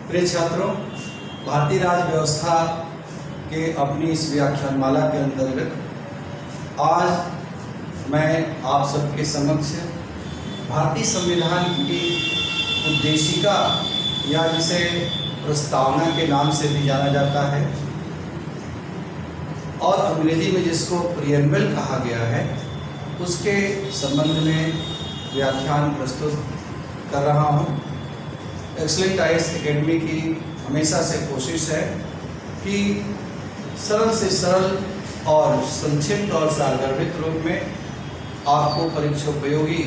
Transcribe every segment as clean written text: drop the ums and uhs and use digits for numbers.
प्रिय छात्रों, भारतीय राज्य व्यवस्था के अपनी इस व्याख्यानमाला के अंतर्गत आज मैं आप सबके समक्ष भारतीय संविधान की उद्देशिका या जिसे प्रस्तावना के नाम से भी जाना जाता है और अंग्रेजी में जिसको प्रीएम्बल कहा गया है, उसके संबंध में व्याख्यान प्रस्तुत कर रहा हूँ। एक्सीलेंट आईएएस एकेडमी की हमेशा से कोशिश है कि सरल से सरल और संक्षिप्त और सारगर्भित रूप में आपको परीक्षोपयोगी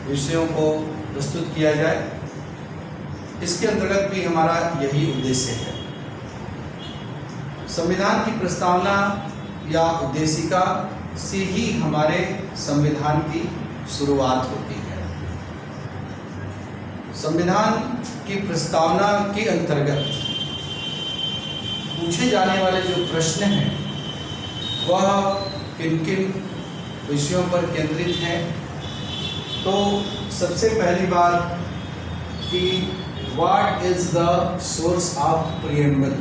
विषयों को प्रस्तुत किया जाए। इसके अंतर्गत भी हमारा यही उद्देश्य है। संविधान की प्रस्तावना या उद्देशिका से ही हमारे संविधान की शुरुआत होती है। संविधान की प्रस्तावना के अंतर्गत पूछे जाने वाले जो प्रश्न हैं वह किन किन विषयों पर केंद्रित हैं। तो सबसे पहली बात कि what is the source of preamble,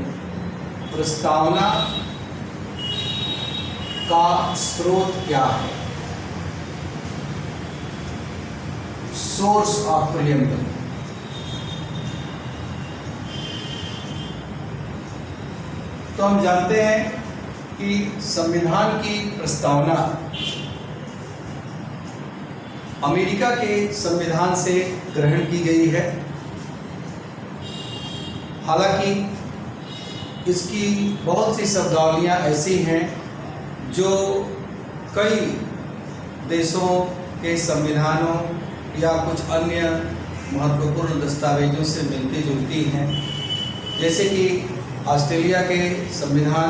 प्रस्तावना का स्रोत क्या है। सोर्स ऑफ प्रीएम्बल, तो हम जानते हैं कि संविधान की प्रस्तावना अमेरिका के संविधान से ग्रहण की गई है। हालांकि इसकी बहुत सी शब्दावलियाँ ऐसी हैं जो कई देशों के संविधानों या कुछ अन्य महत्वपूर्ण दस्तावेजों से मिलती जुलती हैं, जैसे कि ऑस्ट्रेलिया के संविधान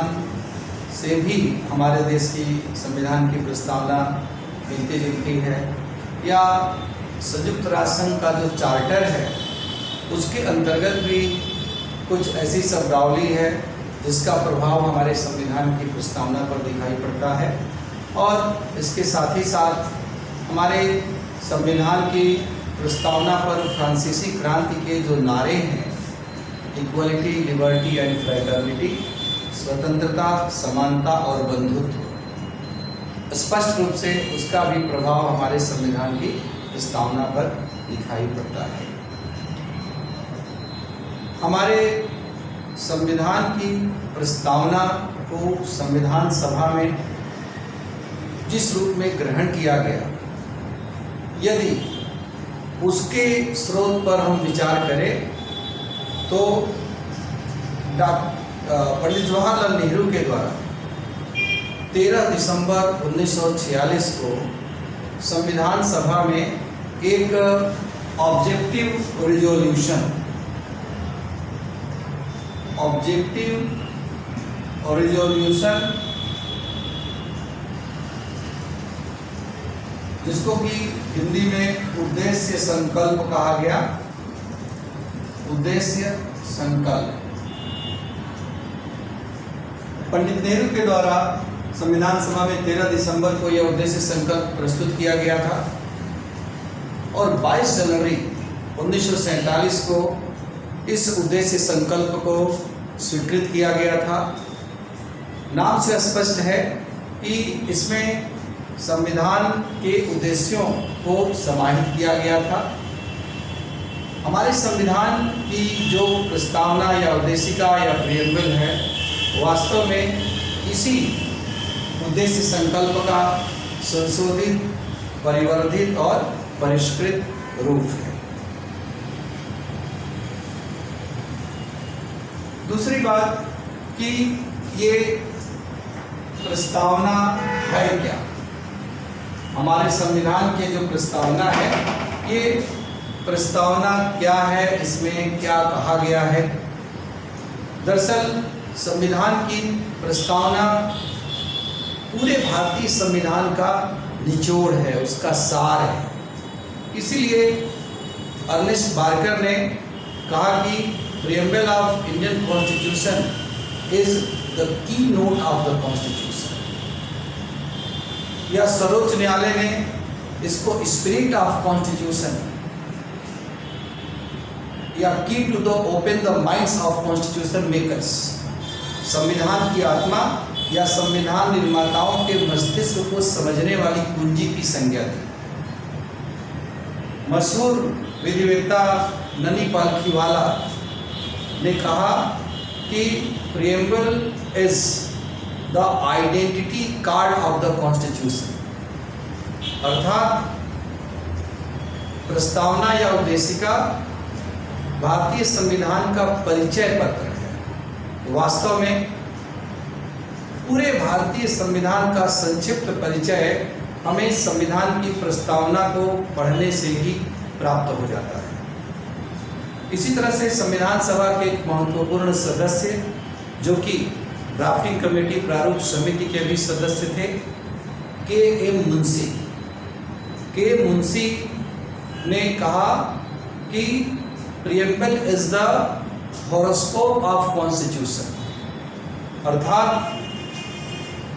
से भी हमारे देश की संविधान की प्रस्तावना मिलती जुलती है, या संयुक्त राष्ट्र संघ का जो चार्टर है उसके अंतर्गत भी कुछ ऐसी शब्दावली है जिसका प्रभाव हमारे संविधान की प्रस्तावना पर दिखाई पड़ता है। और इसके साथ ही साथ हमारे संविधान की प्रस्तावना पर फ्रांसीसी क्रांति के जो नारे हैं, इक्वलिटी, लिबर्टी एंड फ्रेटर्निटी, स्वतंत्रता, समानता और बंधुत्व, स्पष्ट रूप से उसका भी प्रभाव हमारे संविधान की प्रस्तावना पर दिखाई पड़ता है। हमारे संविधान की प्रस्तावना को संविधान सभा में जिस रूप में ग्रहण किया गया, यदि उसके स्रोत पर हम विचार करें तो पंडित जवाहरलाल नेहरू के द्वारा 13 दिसंबर 1946 को संविधान सभा में एक ऑब्जेक्टिव रिजोल्यूशन जिसको कि हिंदी में उद्देश्य संकल्प कहा गया, उद्देश्य संकल्प, पंडित नेहरू के द्वारा संविधान सभा में 13 दिसंबर को यह उद्देश्य संकल्प प्रस्तुत किया गया था और 22 जनवरी 1947 को इस उद्देश्य संकल्प को स्वीकृत किया गया था। नाम से स्पष्ट है कि इसमें संविधान के उद्देश्यों को समाहित किया गया था। हमारे संविधान की जो प्रस्तावना या उद्देशिका या प्रीएम्बल है, वास्तव में इसी उद्देश्य संकल्प का संशोधित, परिवर्धित और परिष्कृत रूप है। दूसरी बात कि ये प्रस्तावना है क्या। हमारे संविधान की जो प्रस्तावना है, ये प्रस्तावना क्या है, इसमें क्या कहा गया है। दरअसल संविधान की प्रस्तावना पूरे भारतीय संविधान का निचोड़ है, उसका सार है। इसीलिए अर्नेस्ट बार्कर ने कहा कि preamble of Indian constitution is the key note of the constitution, या सर्वोच्च न्यायालय ने इसको स्पिरिट ऑफ कॉन्स्टिट्यूशन या key to the open the minds of constitution makers, संविधान की आत्मा या संविधान निर्माताओं के मस्तिष्क को समझने वाली कुंजी की संज्ञा दी। मशहूर विधिवेत्ता ननी पालखीवाला ने कहा कि preamble is the identity card of the constitution, अर्थात प्रस्तावना या उद्देशिका भारतीय संविधान का परिचय पत्र है। वास्तव में पूरे भारतीय संविधान का संक्षिप्त परिचय हमें संविधान की प्रस्तावना को पढ़ने से ही प्राप्त हो जाता है। इसी तरह से संविधान सभा के एक महत्वपूर्ण सदस्य जो कि ड्राफ्टिंग कमेटी प्रारूप समिति के भी सदस्य थे, के.एम. मुंशी ने कहा कि preamble is the horoscope of constitution, अर्थात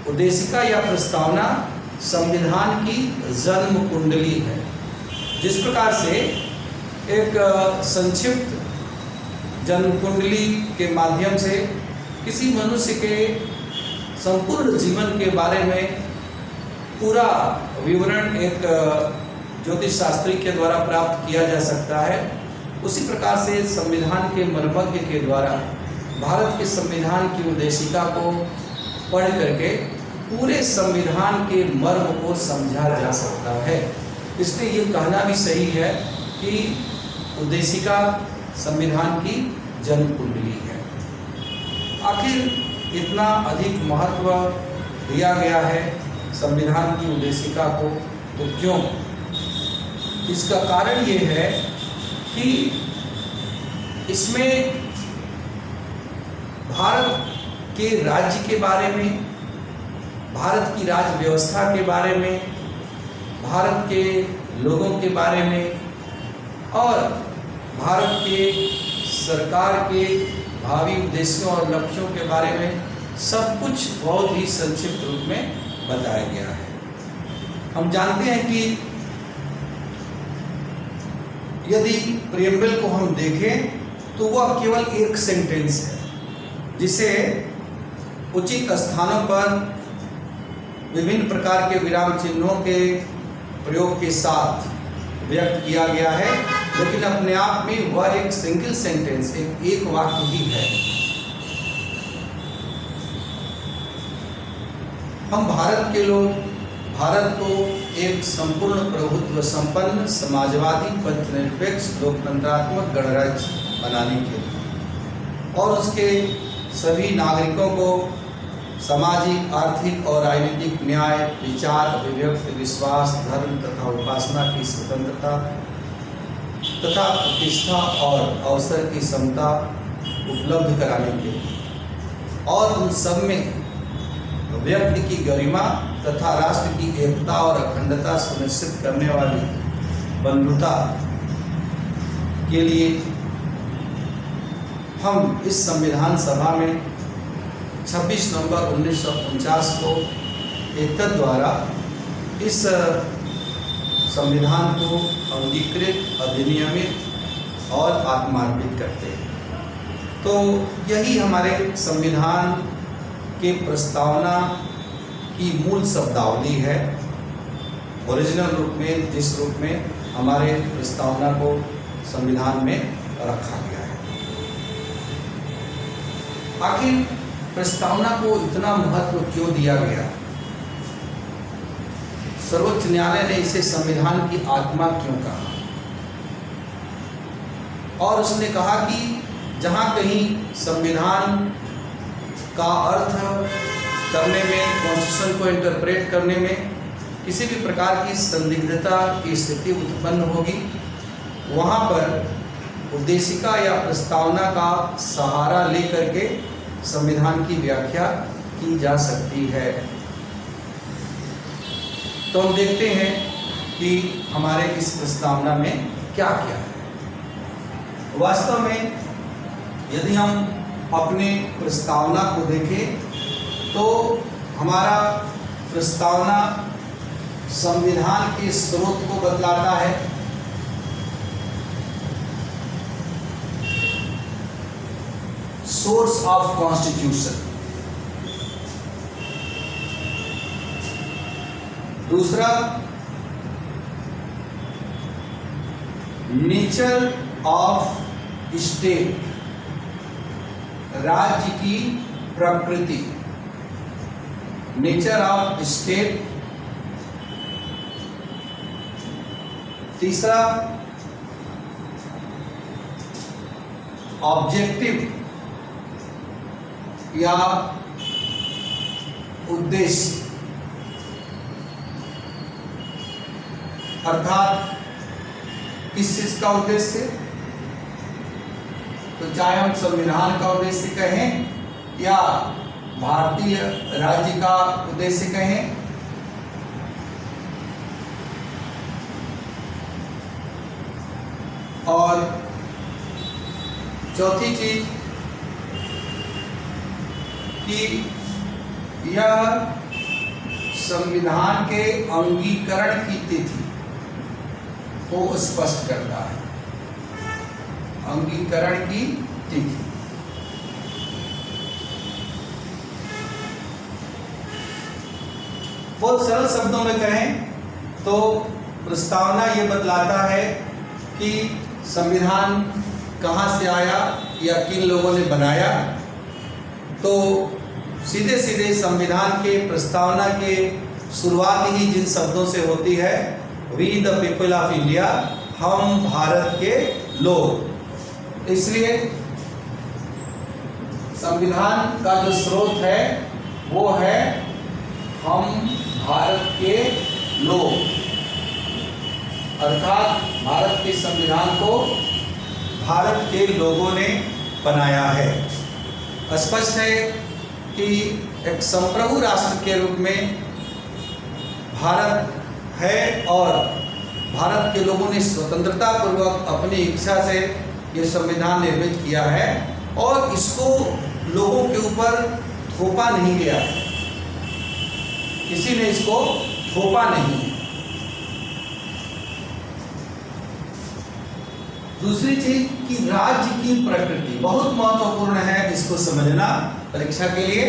उद्देशिका या प्रस्तावना संविधान की जन्म कुंडली है। जिस प्रकार से एक संक्षिप्त जन्म कुंडली के माध्यम से किसी मनुष्य के संपूर्ण जीवन के बारे में पूरा विवरण एक ज्योतिष शास्त्री के द्वारा प्राप्त किया जा सकता है, उसी प्रकार से संविधान के मर्मज्ञ के द्वारा भारत के संविधान की उद्देशिका को पढ़ करके पूरे संविधान के मर्म को समझा जा सकता है। इसलिए ये कहना भी सही है कि उद्देशिका संविधान की जन्म कुंडली है। आखिर इतना अधिक महत्व दिया गया है संविधान की उद्देशिका को, तो क्यों? इसका कारण ये है कि इसमें भारत के राज्य के बारे में, भारत की राज्य व्यवस्था के बारे में, भारत के लोगों के बारे में और भारत के सरकार के भावी उद्देश्यों और लक्ष्यों के बारे में सब कुछ बहुत ही संक्षिप्त रूप में बताया गया है। हम जानते हैं कि यदि प्रीएम्बल को हम देखें तो वह केवल एक सेंटेंस है जिसे उचित स्थानों पर विभिन्न प्रकार के विराम चिन्हों के प्रयोग के साथ व्यक्त किया गया है, लेकिन अपने आप में वह एक सिंगल सेंटेंस, एक वाक्य ही है। हम भारत के लोग भारत को एक संपूर्ण प्रभुत्व संपन्न समाजवादी पंथनिरपेक्ष लोकतंत्रात्मक गणराज्य बनाने के लिए और उसके सभी नागरिकों को सामाजिक, आर्थिक और राजनीतिक न्याय, विचार, अभिव्यक्ति, विश्वास, धर्म तथा उपासना की स्वतंत्रता तथा प्रतिष्ठा और अवसर की समता उपलब्ध कराने के लिए और उन सब में व्यक्ति की गरिमा तथा राष्ट्र की एकता और अखंडता सुनिश्चित करने वाली बंधुता के लिए हम इस संविधान सभा में 26 नवंबर 1949 को एकता द्वारा इस संविधान को अंगीकृत, अधिनियमित और आत्मार्पित करते हैं। तो यही हमारे संविधान के प्रस्तावना की मूल शब्दावली है। ओरिजिनल रूप में, जिस रूप में हमारे प्रस्तावना को संविधान में रखा गया है। आखिर प्रस्तावना को इतना महत्व क्यों दिया गया? सर्वोच्च न्यायालय ने इसे संविधान की आत्मा क्यों कहा? और उसने कहा कि जहाँ कहीं संविधान का अर्थ करने में, कॉन्स्टिट्यूशन को इंटरप्रेट करने में किसी भी प्रकार की संदिग्धता की स्थिति उत्पन्न होगी, वहाँ पर उद्देशिका या प्रस्तावना का सहारा लेकर के संविधान की व्याख्या की जा सकती है। तो हम देखते हैं कि हमारे इस प्रस्तावना में क्या क्या है। वास्तव में यदि हम अपने प्रस्तावना को देखें तो हमारा प्रस्तावना संविधान के स्रोत को बतलाता है। Source of constitution. दूसरा, नेचर ऑफ स्टेट, राज्य की प्रकृति। Nature of state. तीसरा, ऑब्जेक्टिव या उद्देश्य, अर्थात किस चीज का उद्देश्य, तो चाहे हम संविधान का उद्देश्य कहें या भारतीय राज्य का उद्देश्य कहें, और चौथी चीज कि यह संविधान के अंगीकरण की तिथि को स्पष्ट करता है। अंगीकरण की तिथि। बहुत सरल शब्दों में कहें तो प्रस्तावना ये बतलाता है कि संविधान कहाँ से आया या किन लोगों ने बनाया। तो सीधे सीधे संविधान के प्रस्तावना के शुरुआत ही जिन शब्दों से होती है, we the people of India, हम भारत के लोग। इसलिए संविधान का जो स्रोत है वो है हम भारत के लोग, अर्थात भारत के संविधान को भारत के लोगों ने बनाया है। स्पष्ट है कि एक संप्रभु राष्ट्र के रूप में भारत है और भारत के लोगों ने स्वतंत्रता पूर्वक अपनी इच्छा से ये संविधान निर्मित किया है और इसको लोगों के ऊपर थोपा नहीं गया, किसी ने इसको थोपा नहीं। दूसरी चीज कि राज्य की प्रकृति बहुत महत्वपूर्ण है, इसको समझना परीक्षा के लिए,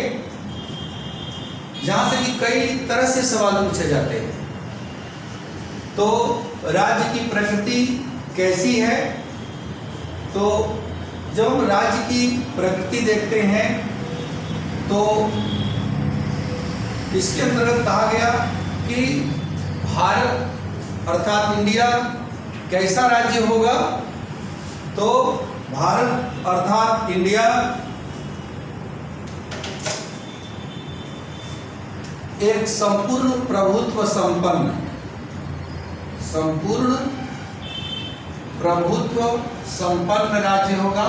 जहां से कि कई तरह से सवाल पूछे जाते हैं। तो राज्य की प्रकृति कैसी है, तो जब हम राज्य की प्रकृति देखते हैं तो इसके अंतर्गत कहा गया कि भारत अर्थात इंडिया कैसा राज्य होगा, तो भारत अर्थात इंडिया एक संपूर्ण प्रभुत्व संपन्न राज्य होगा,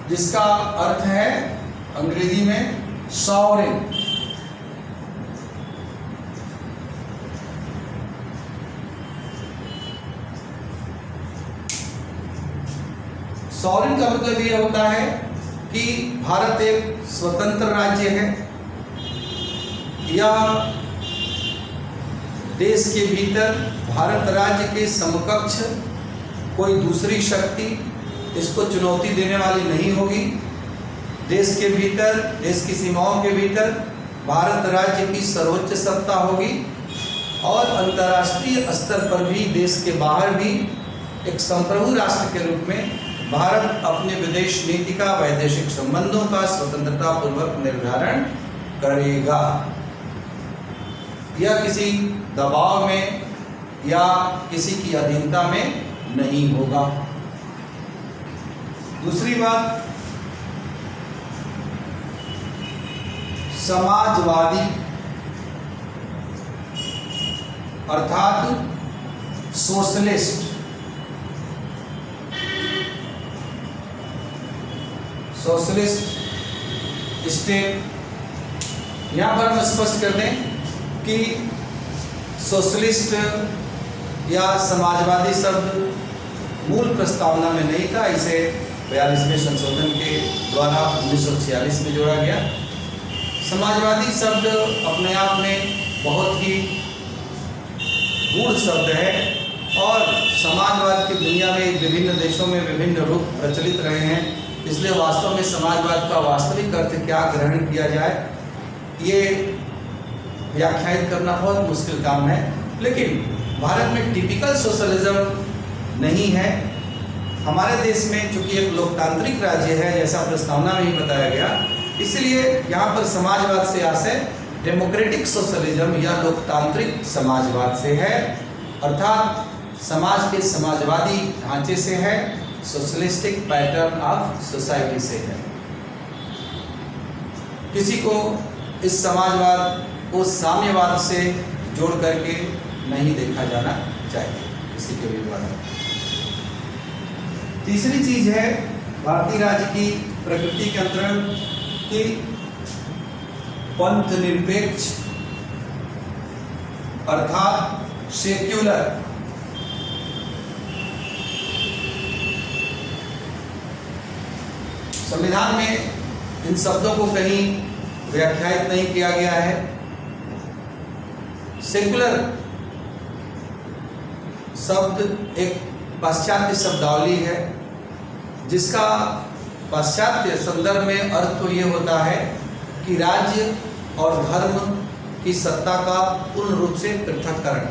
जिसका अर्थ है अंग्रेजी में सॉवरेन। सॉवरेन का मतलब यह होता है कि भारत एक स्वतंत्र राज्य है या देश के भीतर भारत राज्य के समकक्ष कोई दूसरी शक्ति इसको चुनौती देने वाली नहीं होगी। देश के भीतर, देश की सीमाओं के भीतर भारत राज्य की सर्वोच्च सत्ता होगी और अंतर्राष्ट्रीय स्तर पर भी, देश के बाहर भी एक संप्रभु राष्ट्र के रूप में भारत अपने विदेश नीति का, वैदेशिक संबंधों का स्वतंत्रता पूर्वक निर्धारण करेगा। यह किसी दबाव में या किसी की अधीनता में नहीं होगा। दूसरी बात, समाजवादी अर्थात सोशलिस्ट, स्टेट। यहां पर हम स्पष्ट कर दें कि सोशलिस्ट या समाजवादी शब्द मूल प्रस्तावना में नहीं था, इसे 42वें संशोधन के द्वारा 1946 में जोड़ा गया। समाजवादी शब्द अपने आप में बहुत ही गूढ़ शब्द है और समाजवाद की दुनिया में एक विभिन्न देशों में विभिन्न रूप प्रचलित रहे हैं, इसलिए वास्तव में समाजवाद का वास्तविक अर्थ क्या ग्रहण किया जाए ये व्याख्यायित करना बहुत मुश्किल काम है। लेकिन भारत में टिपिकल सोशलिज्म नहीं है। हमारे देश में चूंकि एक लोकतांत्रिक राज्य है, जैसा प्रस्तावना में ही बताया गया, इसलिए यहाँ पर समाजवाद से आशय डेमोक्रेटिक सोशलिज्म या लोकतांत्रिक समाजवाद से है, अर्थात समाज के समाजवादी ढांचे से है, सोशलिस्टिक पैटर्न ऑफ सोसाइटी से है। किसी को इस समाजवाद को साम्यवाद से जोड़ करके नहीं देखा जाना चाहिए किसी के भी द्वारा। तीसरी चीज है भारतीय राज्य की प्रकृति के अंतर्गत कि पंथ निरपेक्ष अर्थात सेक्युलर संविधान में इन शब्दों को कहीं व्याख्यायित नहीं किया गया है। सेक्युलर शब्द एक पाश्चात्य शब्दावली है, जिसका पाश्चात्य संदर्भ में अर्थ तो ये होता है कि राज्य और धर्म की सत्ता का पूर्ण रूप से पृथक्करण,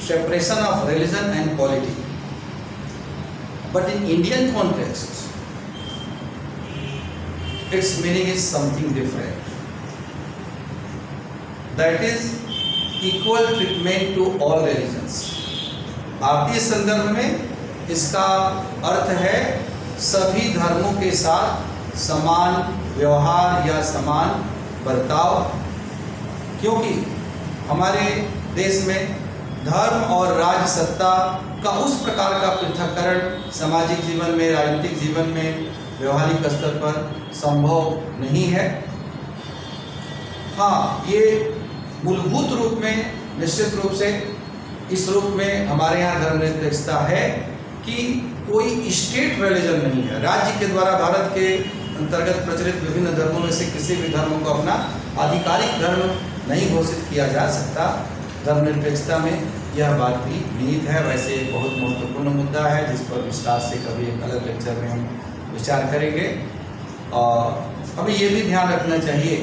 separation of religion and polity. But in Indian context its meaning is something different. That is equal treatment to all religions. भारतीय संदर्भ में इसका अर्थ है सभी धर्मों के साथ समान व्यवहार या समान बर्ताव, क्योंकि हमारे देश में धर्म और राज सत्ता का उस प्रकार का पृथक्करण सामाजिक जीवन में, राजनीतिक जीवन में, व्यवहारिक स्तर पर संभव नहीं है। हाँ, ये मूलभूत रूप में निश्चित रूप से इस रूप में हमारे यहाँ धर्मनिरपेक्षता है कि कोई स्टेट रिलीजन नहीं है। राज्य के द्वारा भारत के अंतर्गत प्रचलित विभिन्न धर्मों में से किसी भी धर्म को अपना आधिकारिक धर्म नहीं घोषित किया जा सकता। धर्मनिरपेक्षता में यह बात भी निहित है। वैसे एक बहुत महत्वपूर्ण मुद्दा है जिस पर विस्तार से कभी एक अलग लेक्चर में हम विचार करेंगे। और हमें ये भी ध्यान रखना चाहिए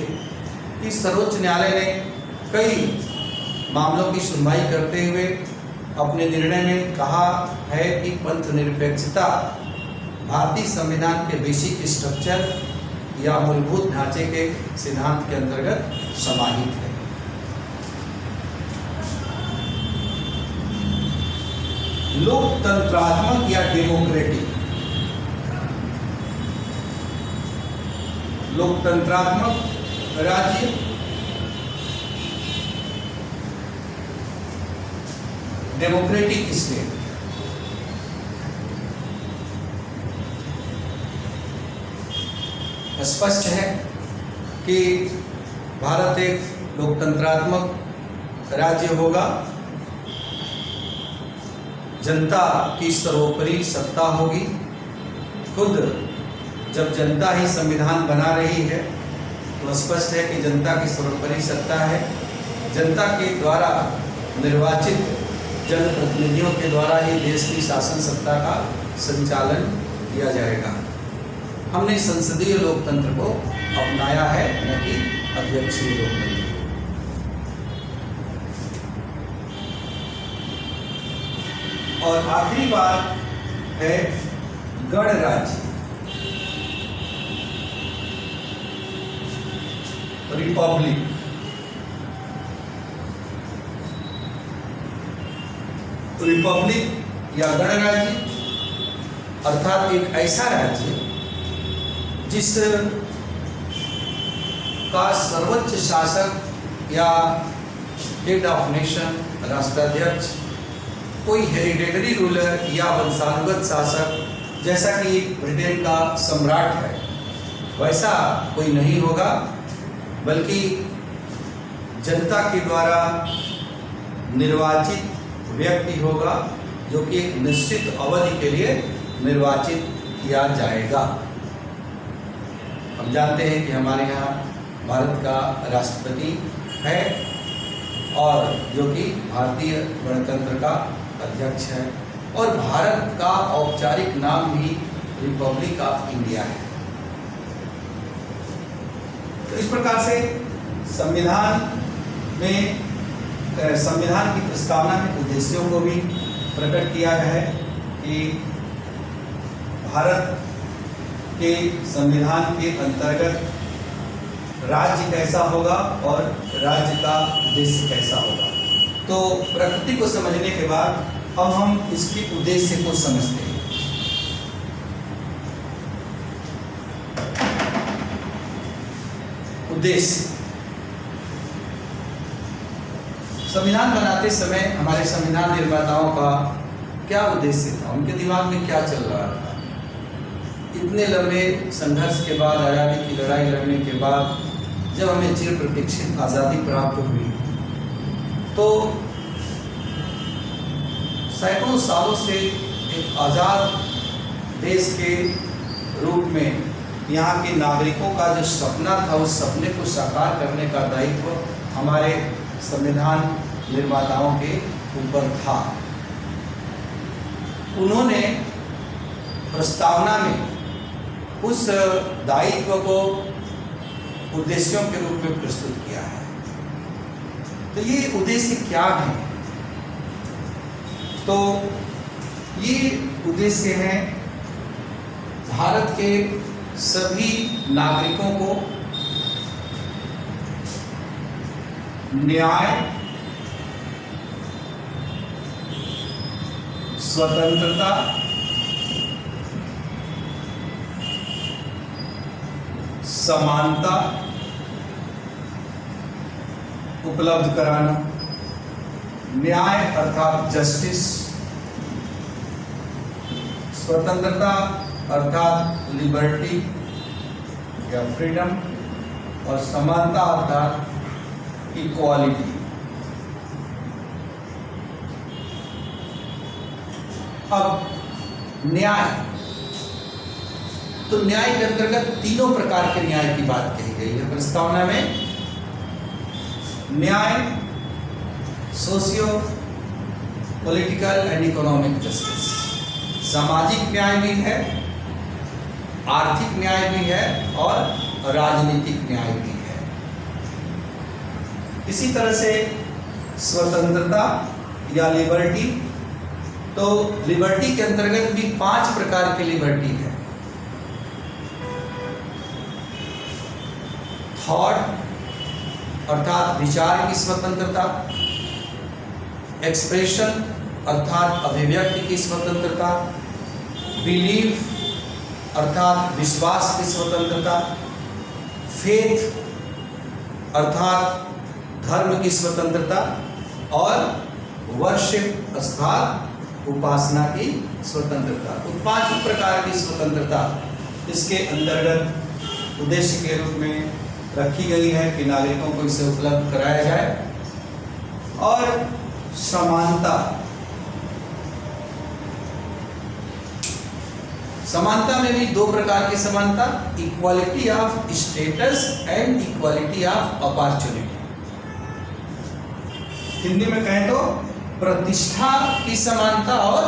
कि सर्वोच्च न्यायालय ने कई मामलों की सुनवाई करते हुए अपने निर्णय में कहा है कि पंथ निरपेक्षता भारतीय संविधान के बेसिक स्ट्रक्चर या मूलभूत ढांचे के सिद्धांत के अंतर्गत समाहित है। लोकतंत्रात्मक या डेमोक्रेटिक, लोकतंत्रात्मक राज्य डेमोक्रेटिक स्टेट। स्पष्ट है कि भारत एक लोकतंत्रात्मक राज्य होगा, जनता की सर्वोपरि सत्ता होगी। खुद जब जनता ही संविधान बना रही है तो स्पष्ट है कि जनता की सर्वोपरि सत्ता है। जनता के द्वारा निर्वाचित जनप्रतिनिधियों के द्वारा ही देश की शासन सत्ता का संचालन किया जाएगा। हमने संसदीय लोकतंत्र को अपनाया है, न कि अध्यक्षीय लोकतंत्र। और आखिरी बात है गणराज्य, रिपब्लिक। रिपब्लिक या गणराज्य अर्थात एक ऐसा राज्य जिस का सर्वोच्च शासक या हेड ऑफ नेशन, राष्ट्राध्यक्ष, कोई हेरिडेटरी रूलर या वंशानुगत शासक जैसा कि ब्रिटेन का सम्राट है वैसा कोई नहीं होगा, बल्कि जनता के द्वारा निर्वाचित व्यक्ति होगा जो कि एक निश्चित अवधि के लिए निर्वाचित किया जाएगा। हम जानते हैं कि हमारे यहाँ भारत का राष्ट्रपति है और जो कि भारतीय गणतंत्र का अध्यक्ष है और भारत का औपचारिक नाम भी रिपब्लिक ऑफ इंडिया है। तो इस प्रकार से संविधान की प्रस्तावना में उद्देश्यों को भी प्रकट किया गया है कि भारत के संविधान के अंतर्गत राज्य कैसा होगा और राज्य का उद्देश्य कैसा होगा। तो प्रकृति को समझने के बाद अब हम इसके उद्देश्य को समझते हैं। उद्देश्य, संविधान बनाते समय हमारे संविधान निर्माताओं का क्या उद्देश्य था, उनके दिमाग में क्या चल रहा था। इतने लंबे संघर्ष के बाद, आज़ादी की लड़ाई लड़ने के बाद जब हमें चिर प्रतीक्षित आज़ादी प्राप्त हुई, तो सैकड़ों सालों से एक आज़ाद देश के रूप में यहाँ के नागरिकों का जो सपना था, उस सपने को साकार करने का दायित्व हमारे संविधान निर्माताओं के ऊपर था। उन्होंने प्रस्तावना में उस दायित्व को उद्देश्यों के रूप में प्रस्तुत किया है। तो ये उद्देश्य क्या है? तो ये उद्देश्य है भारत के सभी नागरिकों को न्याय, स्वतंत्रता, समानता उपलब्ध कराना। न्याय अर्थात जस्टिस, स्वतंत्रता अर्थात लिबर्टी या फ्रीडम, और समानता अर्थात इक्वालिटी। अब न्याय, तो न्याय के अंतर्गत तीनों प्रकार के न्याय की बात कही गई है प्रस्तावना में। न्याय socio political and economic justice, सामाजिक न्याय भी है, आर्थिक न्याय भी है और राजनीतिक न्याय भी है। इसी तरह से स्वतंत्रता या लिबर्टी, तो लिबर्टी के अंतर्गत भी 5 प्रकार की लिबर्टी है। थॉट अर्थात विचार की स्वतंत्रता, एक्सप्रेशन अर्थात अभिव्यक्ति की स्वतंत्रता, बिलीफ अर्थात विश्वास की स्वतंत्रता, फेथ अर्थात धर्म की स्वतंत्रता, और वर्शिप अर्थात उपासना की स्वतंत्रता। तो 5 प्रकार की स्वतंत्रता इसके अंतर्गत उद्देश्य के रूप में रखी गई है कि नागरिकों को इसे उपलब्ध कराया जाए। और समानता, समानता में भी 2 प्रकार की समानता, equality of status and equality of opportunity. Hindi में कहें तो प्रतिष्ठा की समानता और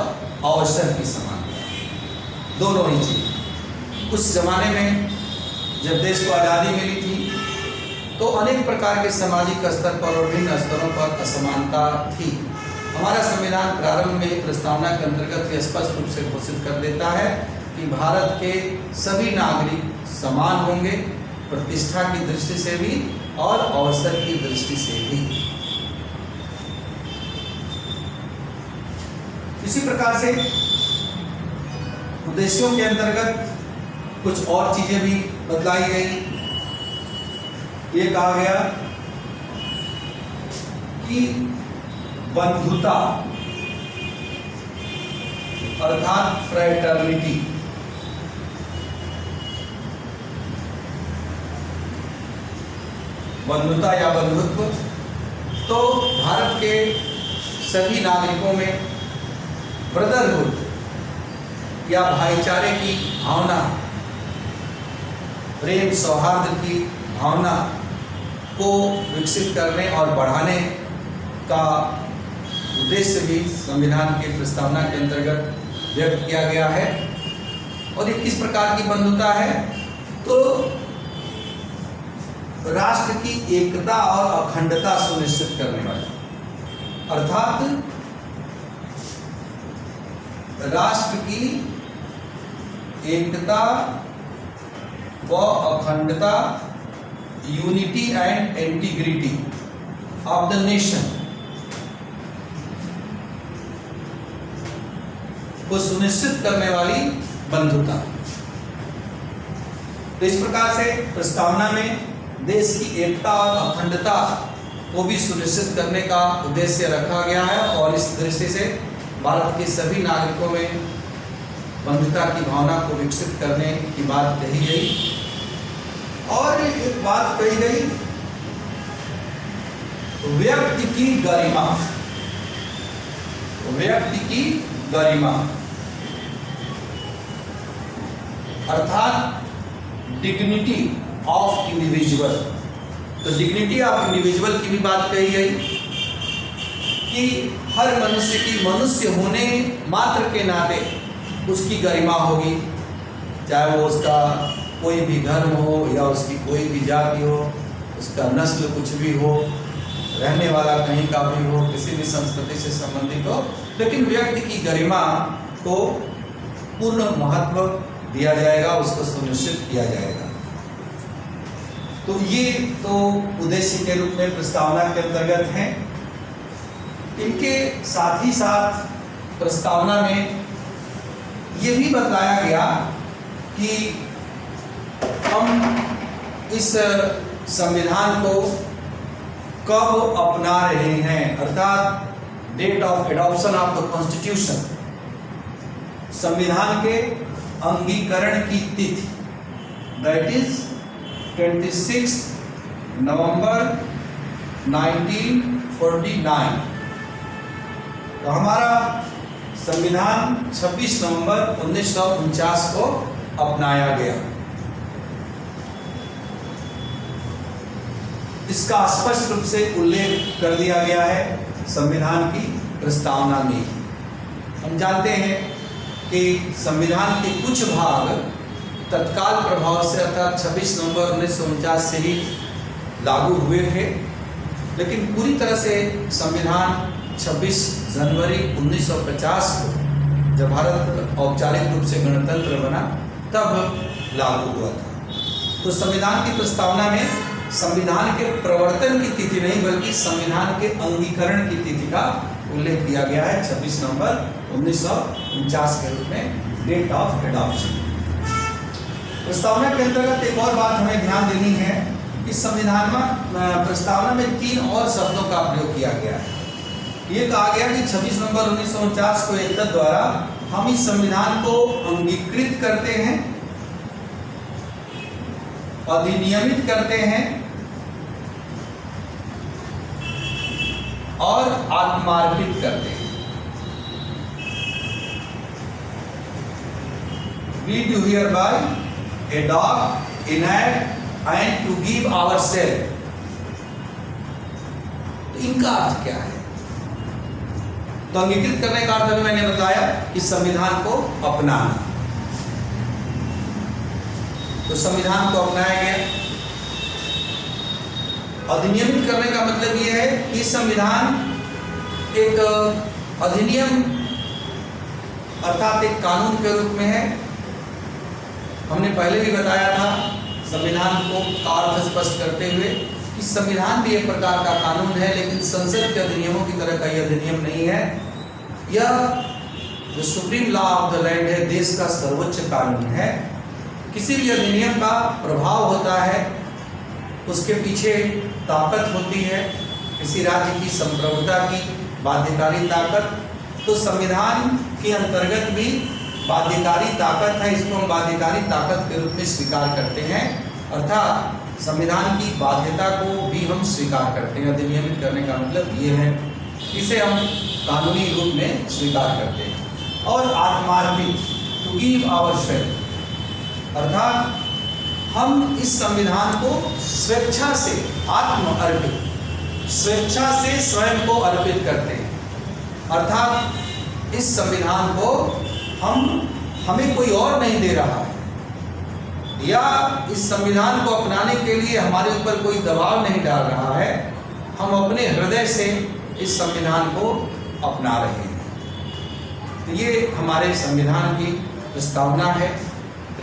अवसर की समानता, दोनों ही चीज। उस जमाने में जब देश को आज़ादी मिली थी तो अनेक प्रकार के सामाजिक स्तर पर और विभिन्न स्तरों पर असमानता थी। हमारा संविधान प्रारंभ में ही प्रस्तावना के अंतर्गत यह स्पष्ट रूप से घोषित कर देता है कि भारत के सभी नागरिक समान होंगे, प्रतिष्ठा की दृष्टि से भी और अवसर की दृष्टि से भी। इसी प्रकार से उद्देश्यों के अंतर्गत कुछ और चीजें भी बतलाई गई। ये कहा गया कि बंधुता अर्थात फ्रेटर्निटी, बंधुता या बंधुत्व, तो भारत के सभी नागरिकों में ब्रदरहुड या भाईचारे की भावना, प्रेम सौहार्द की भावना को विकसित करने और बढ़ाने का उद्देश्य भी संविधान की प्रस्तावना के अंतर्गत व्यक्त किया गया है। और ये किस प्रकार की बंधुता है? तो राष्ट्र की एकता और अखंडता सुनिश्चित करने वाली, अर्थात राष्ट्र की एकता व अखंडता, unity and integrity of the nation को सुनिश्चित करने वाली बंधुता। तो इस प्रकार से प्रस्तावना में देश की एकता और अखंडता को भी सुनिश्चित करने का उद्देश्य रखा गया है और इस दृष्टि से भारत के सभी नागरिकों में बंधुता की भावना को विकसित करने की बात कही गई। और एक बात कही गई, व्यक्ति की गरिमा, व्यक्ति की गरिमा अर्थात डिग्निटी ऑफ इंडिविजुअल। तो डिग्निटी ऑफ इंडिविजुअल की भी बात कही गई कि हर मनुष्य की मनुष्य होने मात्र के नाते उसकी गरिमा होगी, चाहे वो उसका कोई भी धर्म हो या उसकी कोई भी जाति हो, उसका नस्ल कुछ भी हो, रहने वाला कहीं का भी हो, किसी भी संस्कृति से संबंधित हो, लेकिन व्यक्ति की गरिमा को पूर्ण महत्व दिया जाएगा, उसको सुनिश्चित किया जाएगा। तो ये तो उद्देश्य के रूप में प्रस्तावना के अंतर्गत हैं। इनके साथ ही साथ प्रस्तावना में ये भी बताया गया कि हम इस संविधान को कब अपना रहे हैं, अर्थात date of adoption of the constitution, संविधान के अंगीकरण की तिथि, दैट इज 26 नवंबर 1949। तो हमारा संविधान 26 नवंबर 1949 को अपनाया गया। इसका स्पष्ट रूप से उल्लेख कर दिया गया है संविधान की प्रस्तावना में। हम जानते हैं कि संविधान के कुछ भाग तत्काल प्रभाव से अर्थात 26 नवंबर 1949 से ही लागू हुए थे, लेकिन पूरी तरह से संविधान 26 जनवरी 1950 को जब भारत औपचारिक रूप से गणतंत्र बना तब लागू हुआ था। तो संविधान की प्रस्तावना में संविधान के प्रवर्तन की तिथि नहीं बल्कि संविधान के अंगीकरण की तिथि का उल्लेख किया गया है 26 नवंबर 1949 के रूप में, डेट ऑफ एडॉप्शन। प्रस्तावना के अंतर्गत एक और बात हमें ध्यान देनी है कि संविधान में प्रस्तावना में 3 और शब्दों का प्रयोग किया गया है। ये कहा गया कि 26 नवंबर 1949 को एतद द्वारा हम इस संविधान को अंगीकृत करते हैं, अधिनियमित करते हैं और आत्मार्पित करते हैं। We do hereby adopt, enact and to give ourselves। तो इनका अर्थ क्या है? तो अंगीकृत करने का अर्थ मैंने बताया कि संविधान को अपनाना। तो संविधान को अपनाया गया। अधिनियमित करने का मतलब यह है कि संविधान एक अधिनियम अर्थात एक कानून के रूप में है। हमने पहले भी बताया था संविधान को का अर्थ स्पष्ट करते हुए कि संविधान भी एक प्रकार का कानून है, लेकिन संसद के अधिनियमों की तरह का यह अधिनियम नहीं है। यह जो supreme law of the land है, देश का सर्वोच्च कानून है। किसी भी अधिनियम का प्रभाव होता है, उसके पीछे ताकत होती है, किसी राज्य की संप्रभुता की बाध्यकारी ताकत। तो संविधान के अंतर्गत भी बाध्यकारी ताकत है, इसको हम बाध्यकारी ताकत के रूप में स्वीकार करते हैं, अर्थात संविधान की बाध्यता को भी हम स्वीकार करते हैं। अधिनियमित करने का मतलब ये है, इसे हम कानूनी रूप में स्वीकार करते हैं। और आत्मार्पित, टू गिव आवरसेल्फ, अर्थात हम इस संविधान को स्वेच्छा से आत्म अर्पित, स्वेच्छा से स्वयं को अर्पित करते हैं। अर्थात इस संविधान को हमें कोई और नहीं दे रहा है, या इस संविधान को अपनाने के लिए हमारे ऊपर कोई दबाव नहीं डाल रहा है। हम अपने हृदय से इस संविधान को अपना रहे हैं। तो ये हमारे संविधान की प्रस्तावना है।